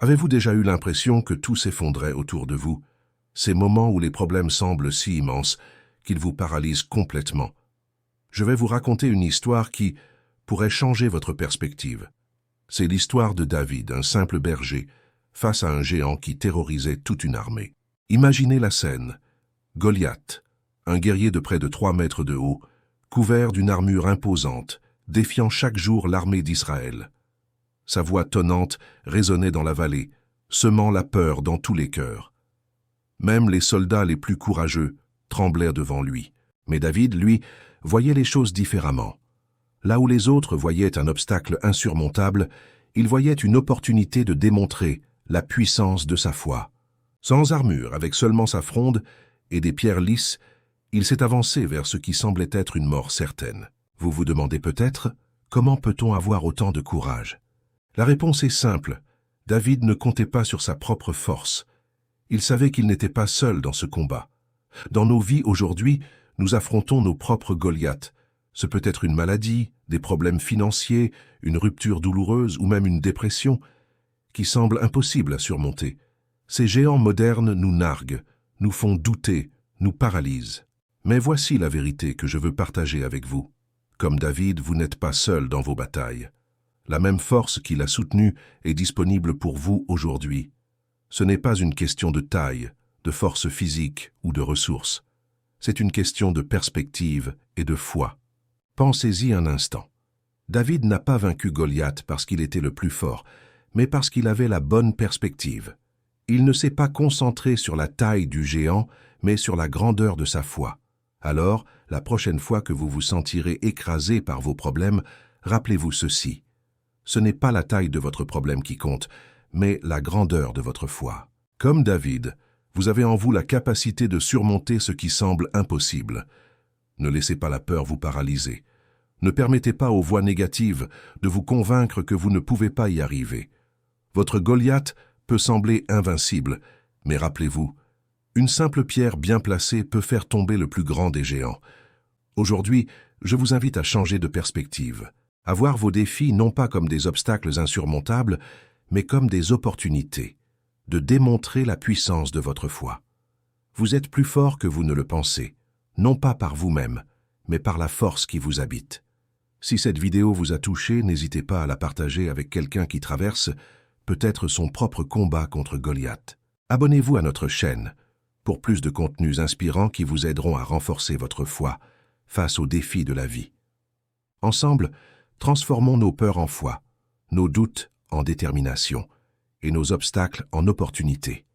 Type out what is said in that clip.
Avez-vous déjà eu l'impression que tout s'effondrait autour de vous? Ces moments où les problèmes semblent si immenses qu'ils vous paralysent complètement. Je vais vous raconter une histoire qui pourrait changer votre perspective. C'est l'histoire de David, un simple berger, face à un géant qui terrorisait toute une armée. Imaginez la scène. Goliath, un guerrier de près de 3 mètres de haut, couvert d'une armure imposante, défiant chaque jour l'armée d'Israël. Sa voix tonnante résonnait dans la vallée, semant la peur dans tous les cœurs. Même les soldats les plus courageux tremblèrent devant lui. Mais David, lui, voyait les choses différemment. Là où les autres voyaient un obstacle insurmontable, il voyait une opportunité de démontrer la puissance de sa foi. Sans armure, avec seulement sa fronde et des pierres lisses, il s'est avancé vers ce qui semblait être une mort certaine. Vous vous demandez peut-être, comment peut-on avoir autant de courage? La réponse est simple. David ne comptait pas sur sa propre force. Il savait qu'il n'était pas seul dans ce combat. Dans nos vies aujourd'hui, nous affrontons nos propres Goliaths. Ce peut être une maladie, des problèmes financiers, une rupture douloureuse ou même une dépression qui semble impossible à surmonter. Ces géants modernes nous narguent, nous font douter, nous paralysent. Mais voici la vérité que je veux partager avec vous. Comme David, vous n'êtes pas seul dans vos batailles. La même force qui l'a soutenu est disponible pour vous aujourd'hui. Ce n'est pas une question de taille, de force physique ou de ressources. C'est une question de perspective et de foi. Pensez-y un instant. David n'a pas vaincu Goliath parce qu'il était le plus fort, mais parce qu'il avait la bonne perspective. Il ne s'est pas concentré sur la taille du géant, mais sur la grandeur de sa foi. Alors, la prochaine fois que vous vous sentirez écrasé par vos problèmes, rappelez-vous ceci. Ce n'est pas la taille de votre problème qui compte, mais la grandeur de votre foi. Comme David, vous avez en vous la capacité de surmonter ce qui semble impossible. Ne laissez pas la peur vous paralyser. Ne permettez pas aux voix négatives de vous convaincre que vous ne pouvez pas y arriver. Votre Goliath peut sembler invincible, mais rappelez-vous, une simple pierre bien placée peut faire tomber le plus grand des géants. Aujourd'hui, je vous invite à changer de perspective, à voir vos défis non pas comme des obstacles insurmontables, mais comme des opportunités, de démontrer la puissance de votre foi. Vous êtes plus fort que vous ne le pensez, non pas par vous-même, mais par la force qui vous habite. Si cette vidéo vous a touché, n'hésitez pas à la partager avec quelqu'un qui traverse peut-être son propre combat contre Goliath. Abonnez-vous à notre chaîne pour plus de contenus inspirants qui vous aideront à renforcer votre foi face aux défis de la vie. Ensemble, transformons nos peurs en foi, nos doutes en détermination et nos obstacles en opportunités.